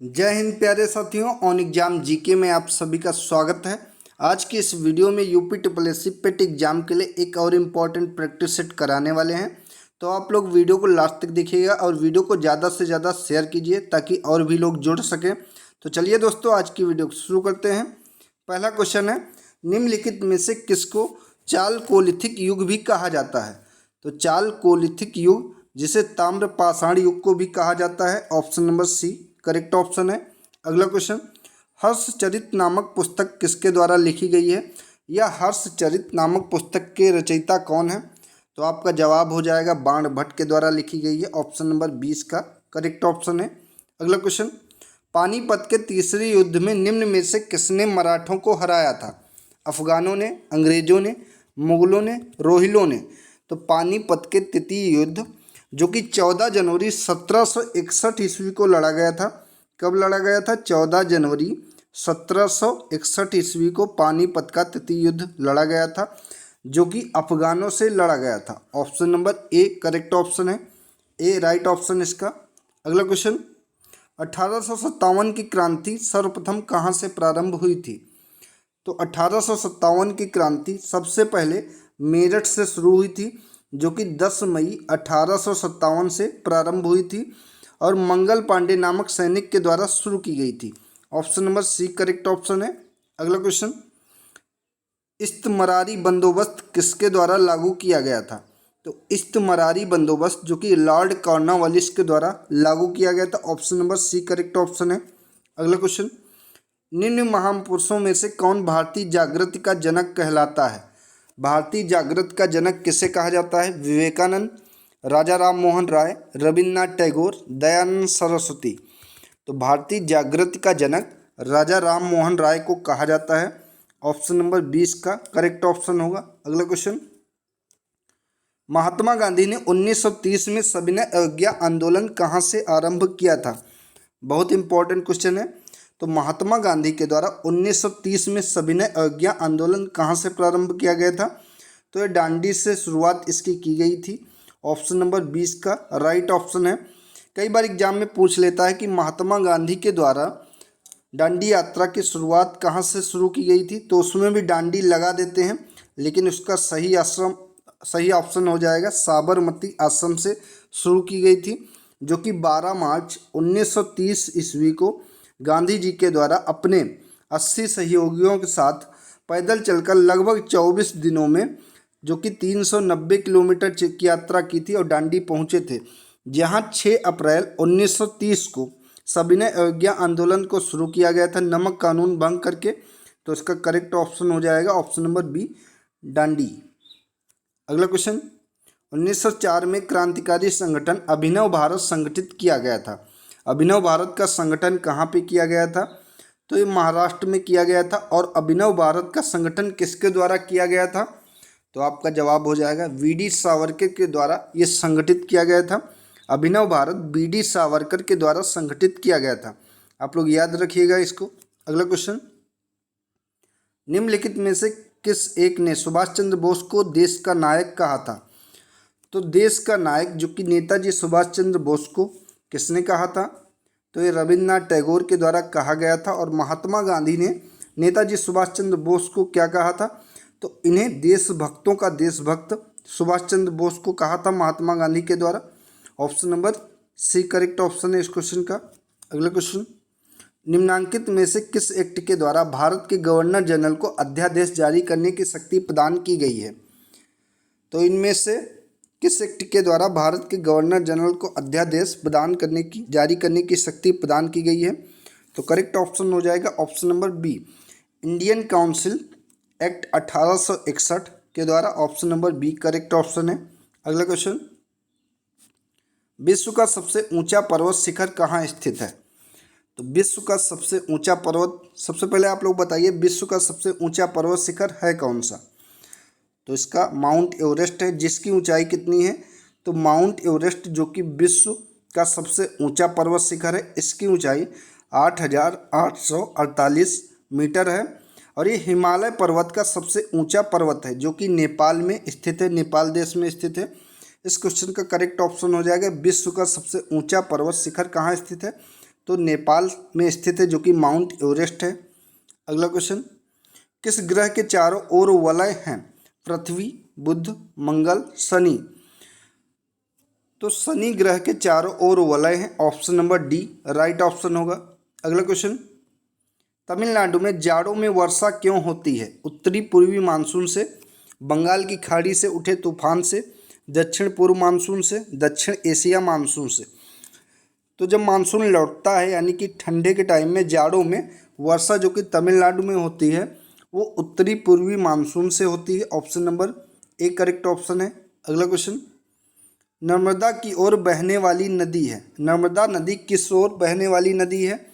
जय हिंद प्यारे साथियों। ऑन एग्जाम जीके में आप सभी का स्वागत है। आज की इस वीडियो में यूपी ट्रिपल पेट एग्जाम के लिए एक और इम्पॉर्टेंट प्रैक्टिस सेट कराने वाले हैं। तो आप लोग वीडियो को लास्ट तक देखिएगा और वीडियो को ज़्यादा से ज़्यादा शेयर कीजिए ताकि और भी लोग जुड़ सकें। तो चलिए दोस्तों, आज की वीडियो को शुरू करते हैं। पहला क्वेश्चन है, निम्नलिखित में से किसको चालकोलिथिक युग भी कहा जाता है? तो चालकोलिथिक युग, जिसे ताम्र पाषाण युग को भी कहा जाता है, option number C correct option है। अगला क्वेश्चन, हर्षचरित नामक पुस्तक किसके द्वारा लिखी गई है? या हर्षचरित नामक पुस्तक के रचयिता कौन है? तो आपका जवाब हो जाएगा बाण भट्ट के द्वारा लिखी गई है, ऑप्शन नंबर 20 का करेक्ट ऑप्शन है। अगला क्वेश्चन, पानीपत के तीसरे युद्ध में निम्न में से किसने मराठों को हराया था? अफगानों ने, अंग्रेजों ने, मुगलों ने, रोहिलों ने? तो पानीपत के तृतीय युद्ध, जो कि 14 जनवरी 1761 ईस्वी को लड़ा गया था। कब लड़ा गया था? 14 जनवरी 1761 ईस्वी को पानीपत का तृतीय युद्ध लड़ा गया था, जो कि अफगानों से लड़ा गया था। Option number A correct option है, ए राइट ऑप्शन इसका। अगला क्वेश्चन, 1857 की क्रांति सर्वप्रथम कहाँ से प्रारंभ हुई थी? तो 1857 की क्रांति सबसे पहले मेरठ से शुरू हुई थी, जो कि 10 मई 1857 से प्रारंभ हुई थी और मंगल पांडे नामक सैनिक के द्वारा शुरू की गई थी। Option number C correct option है। अगला क्वेश्चन, इस्तमरारी बंदोबस्त किसके द्वारा लागू किया गया था? तो इस्तमरारी बंदोबस्त, जो कि लॉर्ड कॉर्नवालिस के द्वारा लागू किया गया था, option number C correct option है। अगला क्वेश्चन, निम्न महापुरुषों में से कौन भारतीय जागृति का जनक कहलाता है? भारतीय जागृत का जनक किसे कहा जाता है? विवेकानंद, राजा राम मोहन राय, रविन्द्रनाथ टैगोर, दयानंद सरस्वती? तो भारतीय जागृति का जनक राजा राम मोहन राय को कहा जाता है, ऑप्शन नंबर 20 का करेक्ट ऑप्शन होगा। अगला क्वेश्चन, महात्मा गांधी ने 1930 में सविनय अवज्ञा आंदोलन कहाँ से आरंभ किया था? बहुत इंपॉर्टेंट क्वेश्चन है। तो महात्मा गांधी के द्वारा 1930 में सविनय अवज्ञा आंदोलन कहाँ से प्रारंभ किया गया था? तो ये दांडी से शुरुआत इसकी की गई थी, ऑप्शन नंबर 20 का राइट ऑप्शन है। कई बार एग्जाम में पूछ लेता है कि महात्मा गांधी के द्वारा दांडी यात्रा की शुरुआत कहाँ से शुरू की गई थी, तो उसमें भी दांडी लगा देते हैं, लेकिन उसका सही ऑप्शन हो जाएगा साबरमती आश्रम से शुरू की गई थी, जो कि 12 मार्च 1930 ईस्वी को गांधी जी के द्वारा अपने 80 सहयोगियों के साथ पैदल चलकर लगभग 24 दिनों में, जो कि 390 किलोमीटर की यात्रा की थी और दांडी पहुंचे थे, जहां 6 अप्रैल 1930 को सविनय अवज्ञा आंदोलन को शुरू किया गया था, नमक कानून भंग करके। तो इसका करेक्ट ऑप्शन हो जाएगा ऑप्शन नंबर बी दांडी। अगला क्वेश्चन, 1904 में क्रांतिकारी संगठन अभिनव भारत संगठित किया गया था। अभिनव भारत का संगठन कहाँ पे किया गया था? तो ये महाराष्ट्र में किया गया था। और अभिनव भारत का संगठन किसके द्वारा किया गया था? तो आपका जवाब हो जाएगा वी.डी. सावरकर के द्वारा ये संगठित किया गया था। अभिनव भारत वी.डी. सावरकर के द्वारा संगठित किया गया था, आप लोग याद रखिएगा इसको। अगला क्वेश्चन, निम्नलिखित में से किस एक ने सुभाष चंद्र बोस को देश का नायक कहा था? तो देश का नायक, जो कि नेताजी सुभाष चंद्र बोस को किसने कहा था? तो ये रविन्द्रनाथ टैगोर के द्वारा कहा गया था। और महात्मा गांधी ने नेताजी सुभाष चंद्र बोस को क्या कहा था? तो इन्हें देशभक्तों का देशभक्त सुभाष चंद्र बोस को कहा था महात्मा गांधी के द्वारा, option number C correct option है इस क्वेश्चन का। अगला क्वेश्चन, निम्नांकित में से किस एक्ट के द्वारा भारत के गवर्नर जनरल को अध्यादेश जारी करने की शक्ति प्रदान की गई है? तो इनमें से किस एक्ट के द्वारा भारत के गवर्नर जनरल को अध्यादेश जारी करने की शक्ति प्रदान की गई है? तो करेक्ट ऑप्शन हो जाएगा option number B Indian council act 1861 के द्वारा, option number B correct option है। अगला क्वेश्चन, विश्व का सबसे ऊंचा पर्वत शिखर कहाँ स्थित है? तो विश्व का सबसे ऊंचा पर्वत, सबसे पहले आप लोग बताइए विश्व का सबसे ऊंचा पर्वत शिखर है कौन सा? तो इसका माउंट एवरेस्ट है, जिसकी ऊंचाई कितनी है? तो माउंट एवरेस्ट, जो कि विश्व का सबसे ऊंचा पर्वत शिखर है, इसकी ऊंचाई 8,848 मीटर है। और ये हिमालय पर्वत का सबसे ऊंचा पर्वत है, जो कि नेपाल में स्थित है, नेपाल देश में स्थित है। इस क्वेश्चन का करेक्ट ऑप्शन हो जाएगा विश्व का सबसे ऊंचा पर्वत शिखर कहाँ स्थित है? तो नेपाल में स्थित है, जो कि माउंट एवरेस्ट है। अगला क्वेश्चन, किस ग्रह के चारों ओर वलय हैं? पृथ्वी, बुध, मंगल, शनि। तो शनि ग्रह के चारों ओर वलय हैं, option number D right option होगा। अगला क्वेश्चन, तमिलनाडु में जाड़ों में वर्षा क्यों होती है? उत्तरी पूर्वी मानसून से, बंगाल की खाड़ी से उठे तूफान से, दक्षिण पूर्व मानसून से, दक्षिण एशिया मानसून से। तो जब मानसून लौटता है यानी कि ठंडे के टाइम में जाड़ों में वर्षा जो कि तमिलनाडु में होती है वो उत्तरी पूर्वी मानसून से होती है। Option number A correct option है। अगला क्वेश्चन, नर्मदा की ओर बहने वाली नदी है। नर्मदा नदी किस ओर बहने वाली नदी है?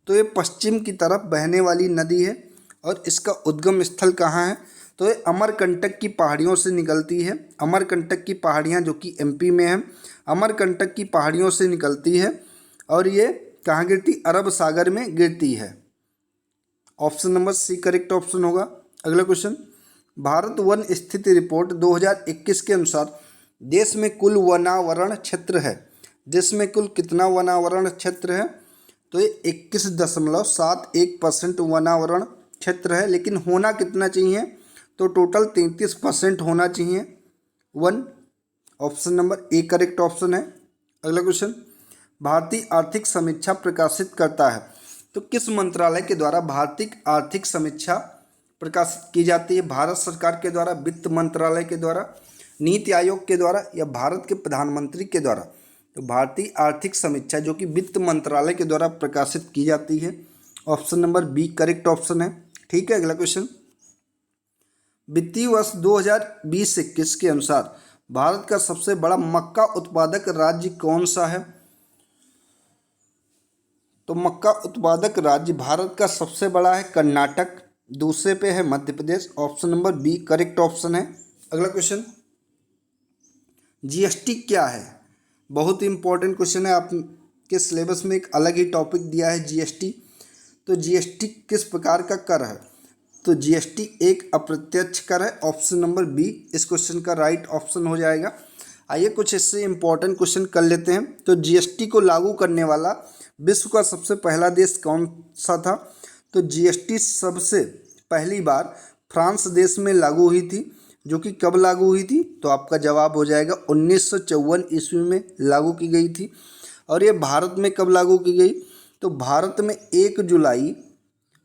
तो ये पश्चिम की तरफ बहने वाली नदी है। और इसका उद्गम स्थल कहाँ है? तो ये अमरकंटक की पहाड़ियों से निकलती है। अमरकंटक की पहाड़ियाँ जो कि एमपी में हैं, अमरकंटक की पहाड़ियों से निकलती है और ये कहाँ गिरती? अरब सागर में गिरती है। Option number C correct option होगा। अगला क्वेश्चन, भारत वन स्थिति रिपोर्ट 2021 के अनुसार देश में कुल वनावरण क्षेत्र है। देश में कुल कितना वनावरण क्षेत्र है? तो ये 21.71% वनावरण क्षेत्र है, लेकिन होना कितना चाहिए? तो टोटल 33% होना चाहिए one. Option number A correct option है। अगला क्वेश्चन, भारतीय आर्थिक समीक्षा प्रकाशित करता है। तो किस मंत्रालय के द्वारा भारतीय आर्थिक समीक्षा प्रकाशित की जाती है? भारत सरकार के द्वारा, वित्त मंत्रालय के द्वारा, नीति आयोग के द्वारा या भारत के प्रधानमंत्री के द्वारा? तो भारतीय आर्थिक समीक्षा जो कि वित्त मंत्रालय के द्वारा प्रकाशित की जाती है। Option number B correct option है। ठीक है, अगला क्वेश्चन, वित्तीय वर्ष 2020-21 के अनुसार भारत का सबसे बड़ा मक्का उत्पादक राज्य कौन सा है? तो मक्का उत्पादक राज्य भारत का सबसे बड़ा है कर्नाटक, दूसरे पे है Madhya Pradesh. Option number B correct option है। अगला क्वेश्चन, जीएसटी क्या है? बहुत इंपॉर्टेंट क्वेश्चन है, आपके सिलेबस में एक अलग ही टॉपिक दिया है जीएसटी। तो जीएसटी किस प्रकार का कर है? तो जीएसटी एक अप्रत्यक्ष कर है। ऑप्शन नंबर बी इस क्वेश्चन का राइट ऑप्शन हो जाएगा। आइए कुछ इससे इंपॉर्टेंट क्वेश्चन कर लेते हैं। तो जीएसटी को लागू करने वाला विश्व का सबसे पहला देश कौन सा था? तो जीएसटी सबसे पहली बार फ्रांस देश में लागू हुई थी, जो कि कब लागू हुई थी? तो आपका जवाब हो जाएगा 1954 ईस्वी में लागू की गई थी। और ये भारत में कब लागू की गई? तो भारत में 1 जुलाई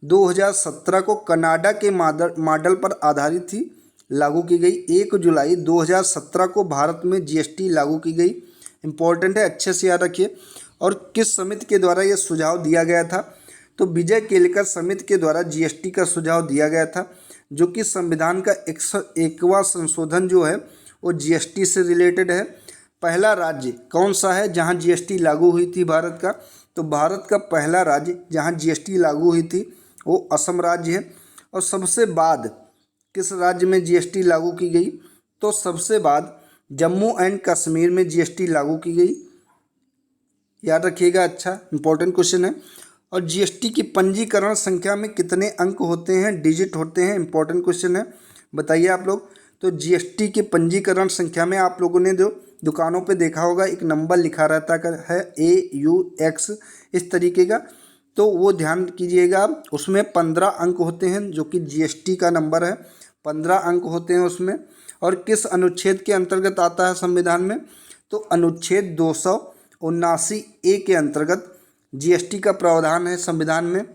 2017 को कनाडा के मॉडल पर आधारित थी, लागू की गई। 1 जुलाई 2017 को भारत में जीएसटी लागू की गई। इंपॉर्टेंट है, अच्छे से याद रखिए। और किस समिति के द्वारा यह सुझाव दिया गया था? तो विजय केलकर समिति के द्वारा जीएसटी का सुझाव दिया गया था, जो कि संविधान का 101वां संशोधन जो है वो जीएसटी से रिलेटेड है। पहला राज्य कौन सा है जहां जीएसटी लागू हुई थी भारत का? तो भारत का पहला राज्य जहां जीएसटी लागू हुई थी वो असम राज्य है। और सबसे बाद किस राज्य में जीएसटी लागू की गई? तो सबसे बाद जम्मू एंड कश्मीर में जीएसटी लागू की गई। याद रखिएगा, अच्छा इंपॉर्टेंट क्वेश्चन है। और जीएसटी की पंजीकरण संख्या में कितने अंक होते हैं, डिजिट होते हैं? इंपॉर्टेंट क्वेश्चन है, बताइए आप लोग। तो जीएसटी के पंजीकरण संख्या में आप लोगों ने जो दुकानों पे देखा होगा एक नंबर लिखा रहता है AUX इस तरीके का, तो वो ध्यान कीजिएगा। उसमें 15 अंक होते हैं जो कि जीएसटी का नंबर है, 15 अंक होते हैं उसमें। और किस अनुच्छेद के अंतर्गत आता है संविधान में? तो अनुच्छेद 279A के अंतर्गत जीएसटी का प्रावधान है संविधान में।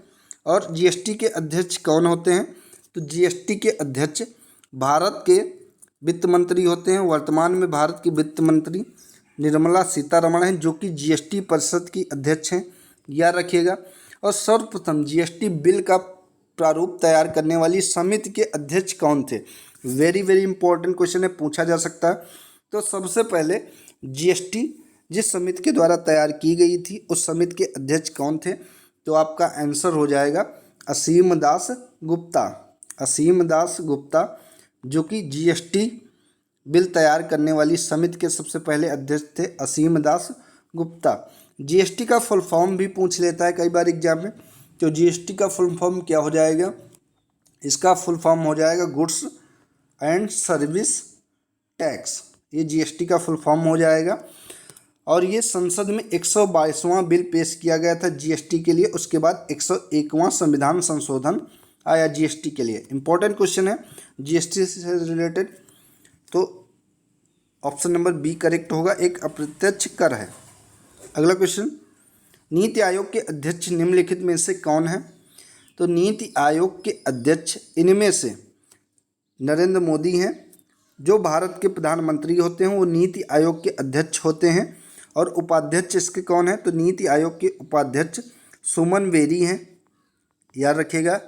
और जीएसटी के अध्यक्ष कौन होते हैं? तो जीएसटी के अध्यक्ष भारत के वित्त मंत्री होते हैं। वर्तमान में भारत की वित्त मंत्री निर्मला सीतारमण हैं, जो कि जीएसटी परिषद की अध्यक्ष हैं, याद रखिएगा। और सर्वप्रथम जीएसटी बिल का प्रारूप तैयार करने वाली समिति के अध्यक्ष कौन थे? वेरी वेरी इंपॉर्टेंट क्वेश्चन है, पूछा जा सकता है। तो सबसे पहले जीएसटी जिस समिति के द्वारा तैयार की गई थी उस समिति के अध्यक्ष कौन थे? तो आपका आंसर हो जाएगा असीम दास गुप्ता। असीम दास गुप्ता जो कि जीएसटी बिल तैयार करने वाली समिति के सबसे पहले अध्यक्ष थे, असीम दास गुप्ता। जीएसटी का फुल फॉर्म भी पूछ लेता है कई बार एग्जाम में। तो जीएसटी का फुल फॉर्म क्या हो जाएगा? इसका फुल फॉर्म हो जाएगा गुड्स एंड सर्विस टैक्स। ये जीएसटी का फुल फॉर्म हो जाएगा। और ये संसद में 122वां बिल पेश किया गया था जीएसटी के लिए। उसके बाद 101वां संविधान संशोधन आया जीएसटी के लिए। इंपॉर्टेंट क्वेश्चन है जीएसटी से रिलेटेड। तो ऑप्शन नंबर बी करेक्ट होगा, एक अप्रत्यक्ष कर है। अगला क्वेश्चन, नीति आयोग के अध्यक्ष निम्नलिखित में से कौन है? तो नीति आयोग के अध्यक्ष इनमें से नरेंद्र मोदी हैं। जो भारत के प्रधानमंत्री होते हैं वो नीति आयोग के अध्यक्ष होते हैं। और उपाध्यक्ष इसके कौन है? तो नीति आयोग के उपाध्यक्ष सुमन बेरी हैं, याद रखिएगा।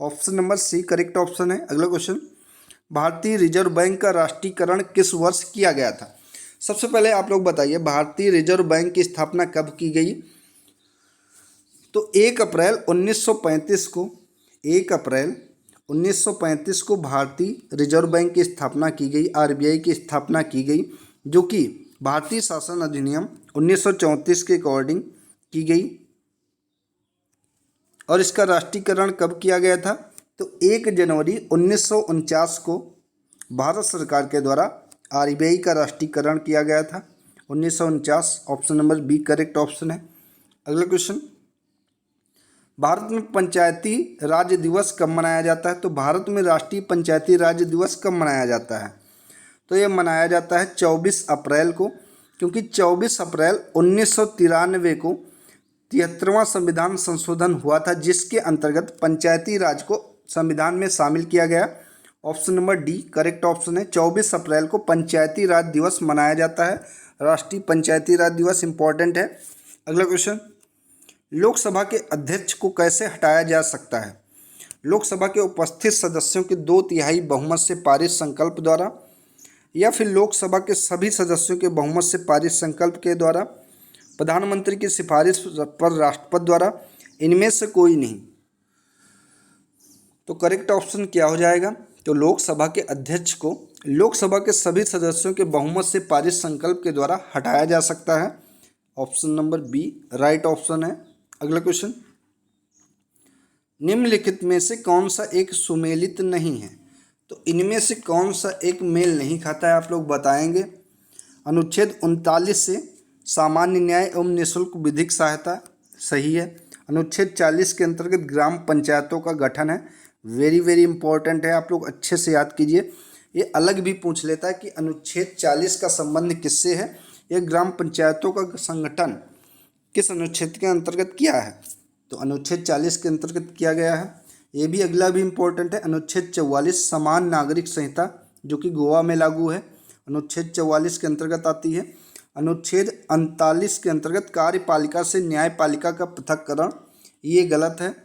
Option number C correct option है। अगला क्वेश्चन, भारतीय रिजर्व बैंक का राष्ट्रीयकरण किस वर्ष किया गया था? सबसे पहले आप लोग बताइए भारतीय रिजर्व बैंक की स्थापना कब की गई? तो 1 अप्रैल 1935 को 1 अप्रैल 1935 को भारतीय रिजर्व बैंक की स्थापना की गई, आरबीआई की स्थापना की गई, जो कि भारतीय शासन अधिनियम 1934 के अकॉर्डिंग की गई। और इसका राष्ट्रीयकरण कब किया गया था? तो 1 जनवरी 1949 को भारत सरकार के द्वारा आरबीआई का राष्ट्रीयकरण किया गया था, 1949। Option number B correct option है। अगला क्वेश्चन, भारत में पंचायती राज दिवस कब मनाया जाता है? तो भारत में राष्ट्रीय पंचायती राज दिवस कब मनाया जाता है? तो ये मनाया जाता है 24 अप्रैल को, क्योंकि 24 अप्रैल 1993 को 73वां संविधान संशोधन हुआ था, जिसके अंतर्गत पंचायती राज को संविधान में शामिल किया गया। Option number D correct option है। 24 अप्रैल को पंचायती राज दिवस मनाया जाता है, राष्ट्रीय पंचायती राज दिवस इंपॉर्टेंट है। अगला क्वेश्चन, लोकसभा के अध्यक्ष को कैसे हटाया जा सकता है? लोकसभा के उपस्थित सदस्यों के 2/3 बहुमत से पारित संकल्प द्वारा, या फिर लोकसभा के सभी सदस्यों के बहुमत से पारित संकल्प के द्वारा, प्रधानमंत्री की सिफारिश पर राष्ट्रपति द्वारा, इनमें से कोई नहीं। तो करेक्ट ऑप्शन क्या हो जाएगा? तो लोकसभा के अध्यक्ष को लोकसभा के सभी सदस्यों के बहुमत से पारित संकल्प के द्वारा हटाया जा सकता है। Option number B right option है। अगला क्वेश्चन, निम्नलिखित में से कौन सा एक सुमेलित नहीं है? तो इनमें से कौन सा एक मेल नहीं खाता है, आप लोग बताएंगे। अनुच्छेद 39 से सामान्य न्याय एवं निःशुल्क विधिक सहायता, सही है। अनुच्छेद 40 के अंतर्गत ग्राम पंचायतों का गठन है, वेरी वेरी इंपॉर्टेंट है, आप लोग अच्छे से याद कीजिए। ये अलग भी पूछ लेता है कि अनुच्छेद 40 का संबंध किससे है, ये ग्राम पंचायतों का संगठन किस अनुच्छेद के अंतर्गत किया है? तो अनुच्छेद 40 के अंतर्गत किया गया है। ये भी अगला भी इंपॉर्टेंट है। अनुच्छेद 44 समान नागरिक संहिता, जो कि गोवा में लागू है, अनुच्छेद 44 के अंतर्गत आती है। अनुच्छेद 39 के अंतर्गत कार्यपालिका से न्यायपालिका का पृथक्करण, ये गलत है।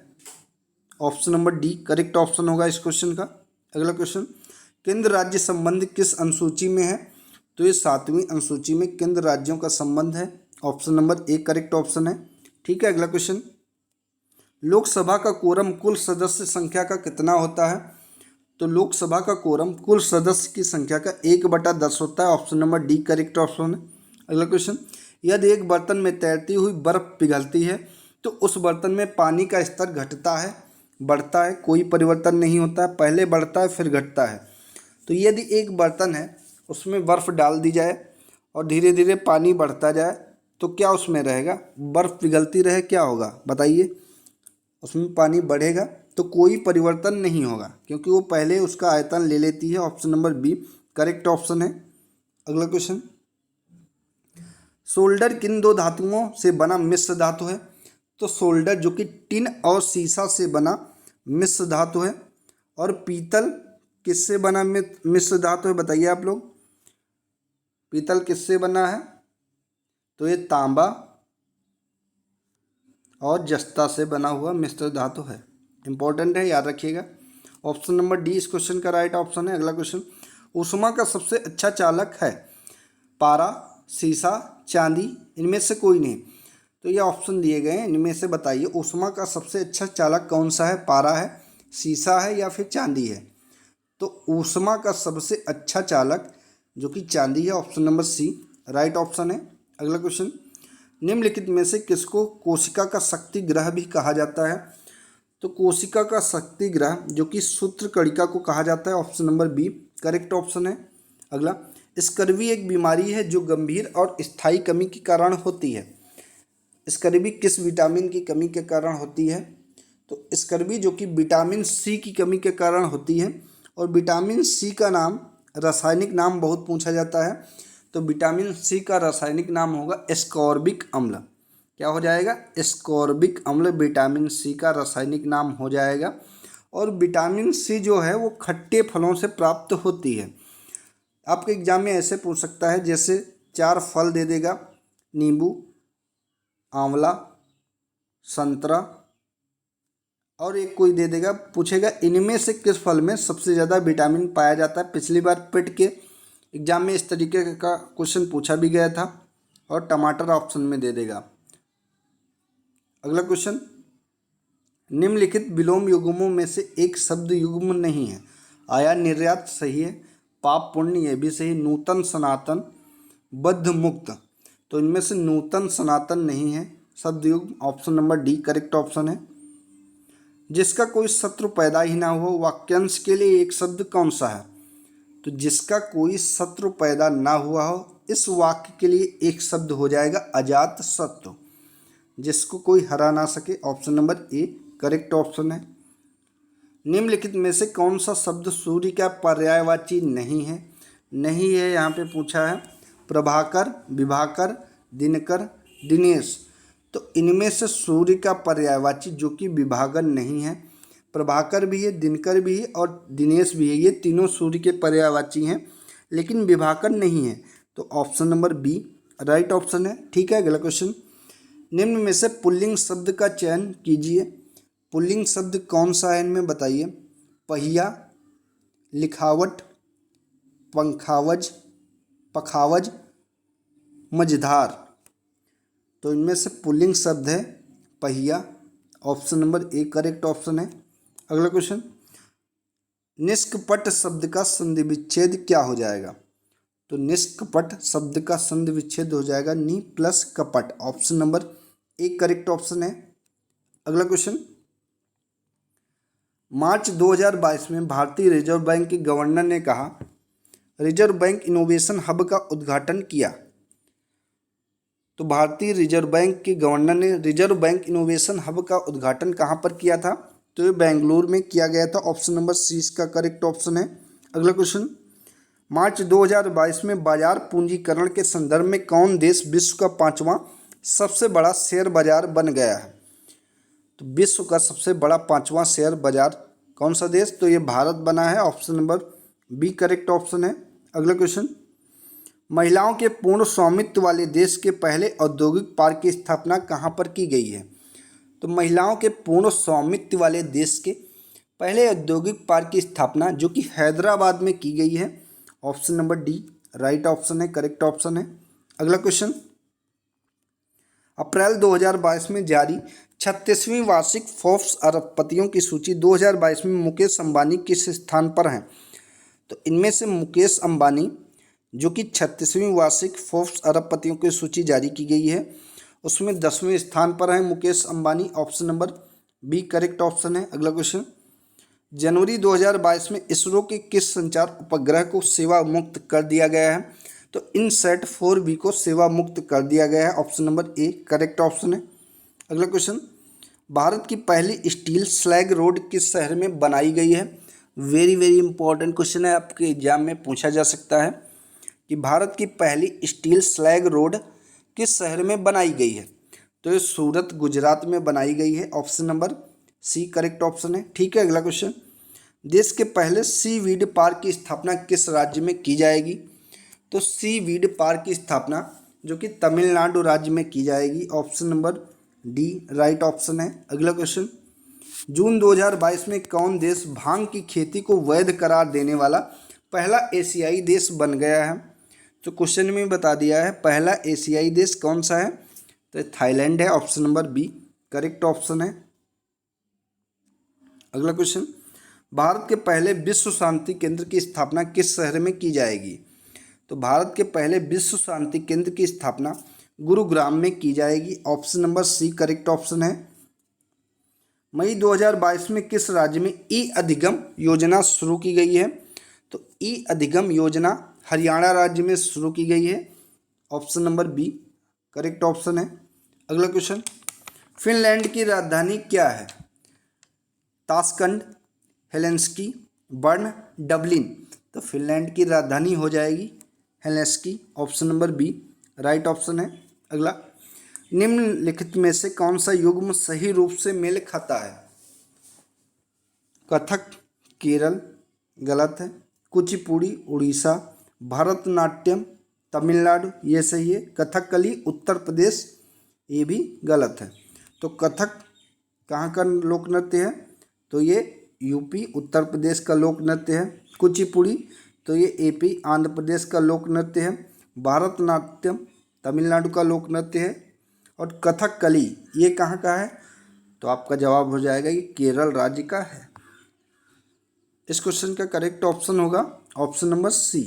Option number D correct option होगा इस क्वेश्चन का। अगला क्वेश्चन, केंद्र राज्य संबंध किस अनुसूची में है? तो ये 7वीं अनुसूची में केंद्र राज्यों का संबंध है। Option number A correct option है। ठीक है, अगला क्वेश्चन, लोकसभा का कोरम कुल सदस्य संख्या का कितना होता है? तो लोकसभा का कोरम कुल सदस्य की संख्या का 1/10 होता है। Option number D correct option है। अगला क्वेश्चन, यदि एक बर्तन में तैरती हुई बर्फ पिघलती है तो उस बर्तन में पानी का स्तर घटता है, बढ़ता है? कोई परिवर्तन नहीं होता है, पहले बढ़ता है फिर घटता है। तो यदि एक बर्तन है उसमें बर्फ़ डाल दी जाए और धीरे धीरे पानी बढ़ता जाए तो क्या उसमें रहेगा? बर्फ़ पिघलती रहे, क्या होगा बताइए? उसमें पानी बढ़ेगा, तो कोई परिवर्तन नहीं होगा, क्योंकि वो पहले उसका आयतन ले लेती है। Option number B correct option है। अगला क्वेश्चन, सोल्डर किन 2 धातुओं से बना मिश्र धातु है? तो सोल्डर जो कि टिन और सीसा से बना मिश्र धातु है। और पीतल किससे बना मिश्र धातु है, बताइए आप लोग। पीतल किससे बना है? तो ये तांबा और जस्ता से बना हुआ मिश्र धातु है, इंपॉर्टेंट है, याद रखिएगा। ऑप्शन नंबर डी इस क्वेश्चन का राइट ऑप्शन है। अगला क्वेश्चन, ऊष्मा का सबसे अच्छा चालक है पारा, सीसा, चांदी, इनमें से कोई नहीं। तो ये ऑप्शन दिए गए हैं, इनमें से बताइए ऊष्मा का सबसे अच्छा चालक कौन सा है? पारा है, सीसा है, या फिर चांदी है? तो ऊष्मा का सबसे अच्छा चालक जो कि चांदी है। Option number C right option है। अगला क्वेश्चन, निम्नलिखित में से किसको कोशिका का शक्ति ग्रह भी कहा जाता है? तो कोशिका का शक्ति ग्रह जो कि सूत्रकणिका को कहा जाता है। Option number B correct option है। अगला, स्कर्वी एक बीमारी है जो गंभीर और स्थायी कमी के कारण होती है। स्कर्वी किस विटामिन की कमी के कारण होती है? तो स्कर्वी जो कि विटामिन सी की कमी के कारण होती है। और विटामिन सी का नाम, रासायनिक नाम बहुत पूछा जाता है, तो विटामिन सी का रासायनिक नाम होगा एस्कॉर्बिक अम्ल। क्या हो जाएगा? एस्कॉर्बिक अम्ल विटामिन सी का रासायनिक नाम हो जाएगा। और विटामिन सी जो है वो खट्टे फलों से प्राप्त होती है। आपके एग्जाम में ऐसे पूछ सकता है, जैसे 4 फल दे देगा, नींबू, आंवला, संतरा, और एक कोई दे देगा, पूछेगा इनमें से किस फल में सबसे ज़्यादा विटामिन पाया जाता है। पिछली बार पेट के एग्जाम में इस तरीके का क्वेश्चन पूछा भी गया था। और टमाटर ऑप्शन में दे देगा। अगला क्वेश्चन, निम्नलिखित विलोम युग्मों में से एक शब्द युग्म नहीं है। आयात निर्यात सही है, पाप पुण्य ये भी सही, नूतन सनातन, बद्ध मुक्त, तो इनमें से नूतन सनातन नहीं है शब्द युग्म। Option number D correct option है। जिसका कोई शत्रु पैदा ही ना हो, वाक्यांश के लिए एक शब्द कौन सा है? तो जिसका कोई शत्रु पैदा ना हुआ हो, इस वाक्य के लिए एक शब्द हो जाएगा अजात शत्रु। जिसको कोई हरा ना सके, option number A correct option है। निम्नलिखित में से कौन सा शब्द सूर्य का पर्यायवाची नहीं है? नहीं है यहाँ पे पूछा है। प्रभाकर, विभाकर, दिनकर, दिनेश, तो इनमें से सूर्य का पर्यायवाची जो कि विभाकर नहीं है। प्रभाकर भी है, दिनकर भी है और दिनेश भी है, ये तीनों सूर्य के पर्यायवाची हैं, लेकिन विभाकर नहीं है। तो option number B right option है। ठीक है, अगला क्वेश्चन, निम्न में से पुल्लिंग शब्द का चयन कीजिए। पुल्लिंग शब्द कौन सा है इनमें बताइए? पहिया, लिखावट, पंखावज, पखावज, मझधार, तो इनमें से पुल्लिंग शब्द है पहिया। Option number A correct option है। अगला क्वेश्चन, निष्कपट शब्द का संधि विच्छेद क्या हो जाएगा? तो निष्कपट शब्द का संधि विच्छेद हो जाएगा नि प्लस कपट। Option number A correct option है। अगला क्वेश्चन, मार्च 2022 में भारतीय रिजर्व बैंक के गवर्नर ने कहा, रिजर्व बैंक इनोवेशन हब का उद्घाटन किया। तो भारतीय रिजर्व बैंक के गवर्नर ने रिजर्व बैंक इनोवेशन हब का उद्घाटन कहाँ पर किया था? तो ये बेंगलुरु में किया गया था। ऑप्शन नंबर सी इसका करेक्ट ऑप्शन है। अगला क्वेश्चन, मार्च 2022 में बाजार पूंजीकरण के संदर्भ में कौन देश विश्व का 5वां सबसे बड़ा शेयर बाजार बन गया है? तो विश्व का सबसे बड़ा 5वां शेयर बाजार कौन सा देश? तो ये भारत बना है। Option number B correct option है। अगला क्वेश्चन, महिलाओं के पूर्ण स्वामित्व वाले देश के पहले औद्योगिक पार्क की स्थापना कहाँ पर की गई है? तो महिलाओं के पूर्ण स्वामित्व वाले देश के पहले औद्योगिक पार्क की स्थापना जो कि हैदराबाद में की गई है। Option number D right option है, करेक्ट ऑप्शन है। अगला क्वेश्चन, अप्रैल 2022 में जारी 36वीं वार्षिक फोर्ब्स अरबपतियों की सूची 2022 में मुकेश अंबानी किस स्थान पर हैं? तो इनमें से मुकेश अंबानी जो कि 36वीं वार्षिक फोर्ब्स अरबपतियों की सूची जारी की गई है, उसमें 10वें स्थान पर हैं Mukesh Ambani. Option number B correct option है। अगला क्वेश्चन, जनवरी 2022 में इसरो के किस संचार उपग्रह को सेवा मुक्त कर दिया गया है? तो इनसैट 4B को सेवा मुक्त कर दिया गया है। Option number A correct option है। अगला क्वेश्चन, भारत की पहली स्टील स्लैग रोड किस शहर में बनाई गई है? वेरी वेरी इंपॉर्टेंट क्वेश्चन है, आपके एग्जाम में पूछा जा सकता है कि भारत की पहली स्टील स्लैग रोड किस शहर में बनाई गई है? तो ये सूरत गुजरात में बनाई गई है। Option number C correct option है। ठीक है, अगला क्वेश्चन, देश के पहले सीवीड पार्क की स्थापना किस राज्य में की जाएगी? तो सीवीड पार्क की स्थापना जो कि तमिलनाडु राज्य में की जाएगी। Option number D right option है। अगला क्वेश्चन, जून 2022 में कौन देश भांग की खेती को वैध करार देने वाला पहला एशियाई देश बन गया है? तो क्वेश्चन में बता दिया है पहला एशियाई देश कौन सा है, तो थाईलैंड है। Option number B correct option है। अगला क्वेश्चन, भारत के पहले विश्व शांति केंद्र की स्थापना किस शहर में की जाएगी? तो भारत के पहले विश्व शांति केंद्र की स्थापना गुरुग्राम में की जाएगी। Option number C correct option है। मई 2022 में किस राज्य में ई अधिगम योजना शुरू की गई है? तो ई अधिगम योजना हरियाणा राज्य में शुरू की गई है। Option number B correct option है। अगला क्वेश्चन, फिनलैंड की राजधानी क्या है? Tashkent, Helsinki, Bern, Dublin. तो फिनलैंड की राजधानी हो जाएगी Helsinki. Option number B right option है। अगला, निम्नलिखित में से कौन सा युग्म सही रूप से मेल खाता है? कथक केरल, गलत है। कुचिपुड़ी उड़ीसा, भरतनाट्यम तमिलनाडु, ये सही है। कथकली उत्तर प्रदेश, ये भी गलत है। तो कथक कहाँ का लोक नृत्य है? तो ये यूपी उत्तर प्रदेश का लोक नृत्य है। कुचिपुड़ी तो ये एपी आंध्र प्रदेश का लोक नृत्य है। भरतनाट्यम तमिलनाडु का लोक नृत्य है। और कथकली ये कहाँ का है? तो आपका जवाब हो जाएगा ये केरल राज्य का है। इस क्वेश्चन का करेक्ट ऑप्शन होगा ऑप्शन नंबर सी।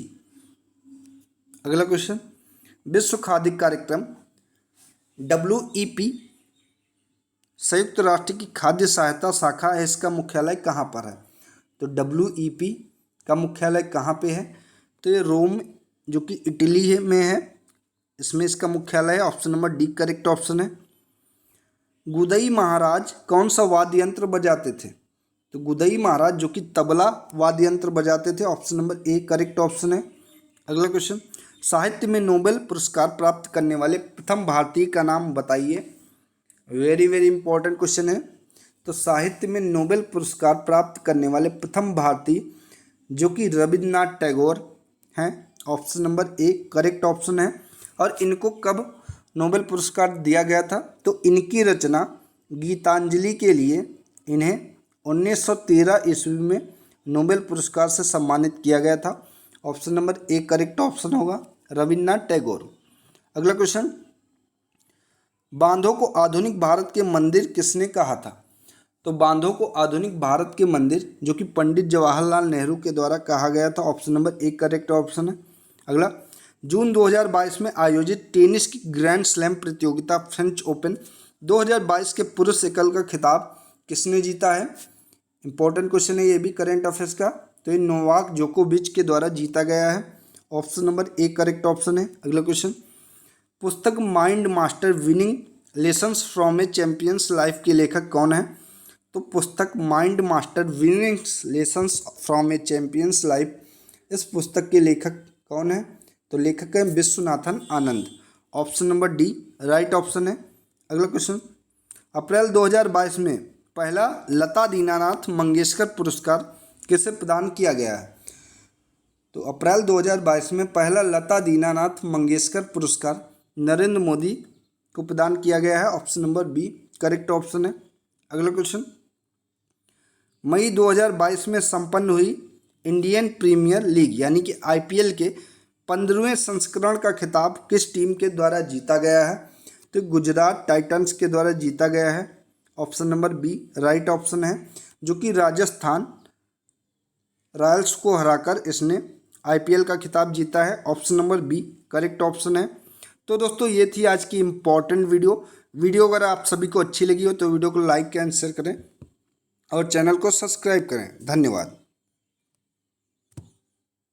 अगला क्वेश्चन, विश्व खाद्य कार्यक्रम WEP संयुक्त राष्ट्र की खाद्य सहायता शाखा है, इसका मुख्यालय कहाँ पर है? तो WEP का मुख्यालय कहाँ पे है? तो ये रोम जो कि इटली है में है, इसमें इसका मुख्यालय है। Option number D correct option है। गुदई महाराज कौन सा वाद्य यंत्र बजाते थे? तो गुदई महाराज जो कि तबला वाद्य यंत्र बजाते थे। Option number A correct option है। अगला क्वेश्चन, साहित्य में नोबेल पुरस्कार प्राप्त करने वाले प्रथम भारतीय का नाम बताइए। वेरी वेरी इंपॉर्टेंट क्वेश्चन है। तो साहित्य में नोबेल पुरस्कार प्राप्त करने वाले प्रथम भारतीय जो कि रविन्द्रनाथ टैगोर हैं। Option number A correct option है। और इनको कब नोबेल पुरस्कार दिया गया था? तो इनकी रचना गीतांजलि के लिए इन्हें 1913 ईस्वी में नोबेल पुरस्कार से सम्मानित किया गया था। Option number A correct option होगा रविन्द्रनाथ टैगोर। अगला क्वेश्चन, बांधों को आधुनिक भारत के मंदिर किसने कहा था? तो बांधों को आधुनिक भारत के मंदिर जो कि पंडित जवाहरलाल नेहरू के द्वारा कहा गया था। ऑप्शन नंबर एक करेक्ट ऑप्शन है। अगला, जून 2022 में आयोजित टेनिस की ग्रैंड स्लैम प्रतियोगिता फ्रेंच ओपन 2022 के पुरुष एकल का खिताब किसने जीता है? इंपॉर्टेंट क्वेश्चन है ये भी करेंट अफेयर्स का। तो ये नोवाक जोकोविच के द्वारा जीता गया है। Option number A correct option है। अगला क्वेश्चन, पुस्तक mind master winning lessons from a champion's life के लेखक कौन है? तो पुस्तक mind master winning lessons from a champion's life, इस पुस्तक के लेखक कौन है? तो लेखक है Viswanathan Anand. Option number D right option है। अगला क्वेश्चन, अप्रैल 2022 में पहला लता दीनानाथ मंगेशकर पुरस्कार किसे प्रदान किया गया है? तो अप्रैल 2022 में पहला लता दीनानाथ मंगेशकर पुरस्कार नरेंद्र मोदी को प्रदान किया गया है। Option number B correct option है। अगला क्वेश्चन, मई 2022 में संपन्न हुई इंडियन प्रीमियर लीग यानी कि IPL के 15वें संस्करण का खिताब किस टीम के द्वारा जीता गया है? तो गुजरात टाइटंस के द्वारा जीता गया है। Option number B right option है, जो कि राजस्थान रॉयल्स को हराकर इसने IPL का खिताब जीता है। Option number B correct option है। तो दोस्तों ये थी आज की इम्पॉर्टेंट वीडियो अगर आप सभी को अच्छी लगी हो तो वीडियो को लाइक एंड शेयर करें और चैनल को सब्सक्राइब करें। धन्यवाद।